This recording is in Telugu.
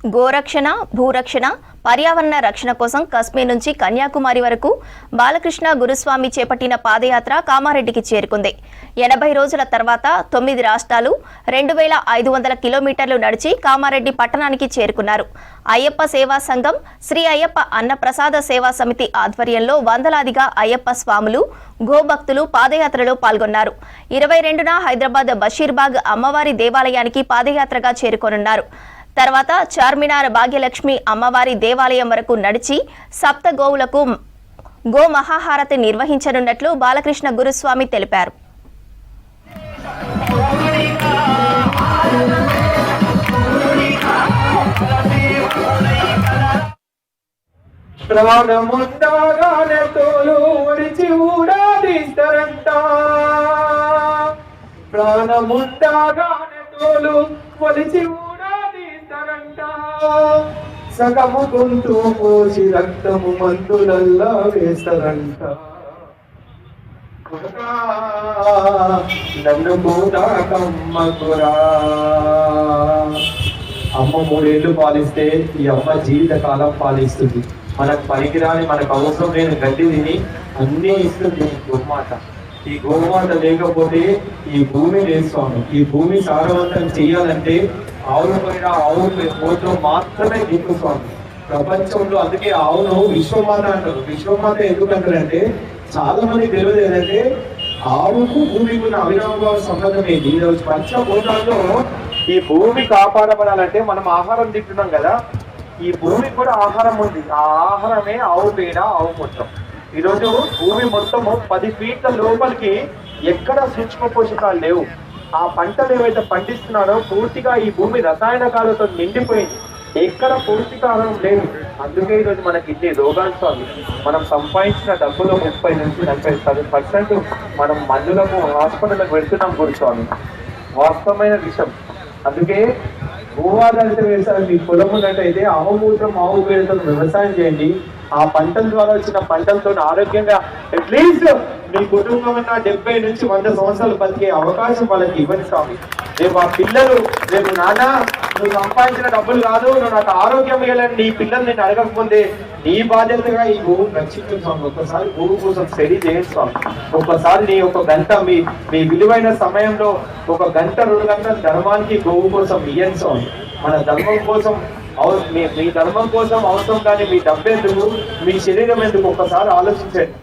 గోరక్షణ, భూరక్షణ, పర్యావరణ రక్షణ కోసం కశ్మీర్ నుంచి కన్యాకుమారి వరకు బాలకృష్ణ గురుస్వామి చేపట్టిన పాదయాత్ర కామారెడ్డికి చేరుకుంది. 80 రోజుల తర్వాత 9 రాష్ట్రాలు 2500 కిలోమీటర్లు నడిచి కామారెడ్డి పట్టణానికి చేరుకున్నారు. అయ్యప్ప సేవా సంఘం, శ్రీ అయ్యప్ప అన్నప్రసాద సేవా సమితి ఆధ్వర్యంలో వందలాదిగా అయ్యప్ప స్వాములు, గోభక్తులు పాదయాత్రలో పాల్గొన్నారు. 22న హైదరాబాద్ బషీర్బాగ్ అమ్మవారి దేవాలయానికి పాదయాత్రగా చేరుకోనున్నారు. తర్వాత చార్మినార్ భాగ్యలక్ష్మి అమ్మవారి దేవాలయం వరకు నడిచి సప్త గోవులకు గో మహాహారతి నిర్వహించనున్నట్లు బాలకృష్ణ గురుస్వామి తెలిపారు. సగము గొంతు పోసి రక్తము మందులల్లా వేస్తారంట. నన్ను కూడా కమ్మకురా. అమ్మ 3 ఏళ్ళు పాలిస్తే ఈ అమ్మ జీవితకాలం పాలిస్తుంది. మనకు పనికిరాని, మనకు అవసరం లేని గడ్డి తిని అన్నీ ఇస్తుంది గోమాత. ఈ గోమాత లేకపోతే ఈ భూమి వేస్తాము. ఈ భూమి సారవంతం చేయాలంటే ఆవుల పైన ఆవు పోతూ మాత్రమే దీపుస్వామి. ప్రపంచంలో అందుకే ఆవును విశ్వమాత అంటారు. విశ్వమాత ఎందుకంటారంటే చాలా మంది తెలియదు ఏంటంటే ఆవుకు భూమికి ఉన్న అవినాభావ సంబంధం ఏంటి. ఈరోజు పంచభూతాల్లో ఈ భూమి కాపాడబడాలంటే మనం ఆహారం తింటున్నాం కదా, ఈ భూమికి కూడా ఆహారం ఉంది. ఆ ఆహారమే ఆవు పేడ, ఆవు మొత్తం. ఈరోజు భూమి మొత్తము 10 ఫీట్ల లోపలికి ఎక్కడ సూక్ష్మ పోషకాలు లేవు. ఆ పంటలు ఏవైతే పండిస్తున్నారో పూర్తిగా ఈ భూమి రసాయనకాలతో నిండిపోయింది. ఎక్కడ పౌష్టికాహారం లేదు. అందుకే ఈరోజు మనకి ఇన్ని రోగాలు స్వామి. మనం సంపాదించిన డబ్బులో 30 నుంచి 40% మనం మందులకు, హాస్పిటల్కి పెడుతున్నాం గురుస్వామి. వాస్తవమైన విషయం. అందుకే భూవాధారిత వ్యవసాయం, మీ పొలం ఉన్నట్టయితే ఆవుమూత్రం, ఆవు పేడతో వ్యవసాయం చేయండి. ఆ పంటల ద్వారా వచ్చిన పంటలతో ఆరోగ్యంగా అట్లీస్ట్ మీ కుటుంబం 70 నుంచి 100 సంవత్సరాలు బతికే అవకాశం వాళ్ళకి ఇవ్వండి స్వామి. రేపు ఆ పిల్లలు రేపు నాన్న నువ్వు సంపాదించిన డబ్బులు కాదు, నువ్వు నాకు ఆరోగ్యం ఇవ్వాలని నీ పిల్లలు నేను అడగకపోతే నీ బాధ్యతగా ఈ భూమి రక్షించు స్వామి. ఒక్కసారి భూమి కోసం స్టడీ చేయండి స్వామి. ఒక్కసారి నీ ఒక గంట మీ విలువైన సమయంలో 1 గంట 2 గంటల ధర్మానికి గోవు కోసం ఇయ్యండి స్వామి. మన ధర్మం కోసం మీ ధర్మం కోసం అవసరం కానీ మీ డబ్బెందుకు, మీ శరీరం ఎందుకు ఒక్కసారి ఆలోచించండి.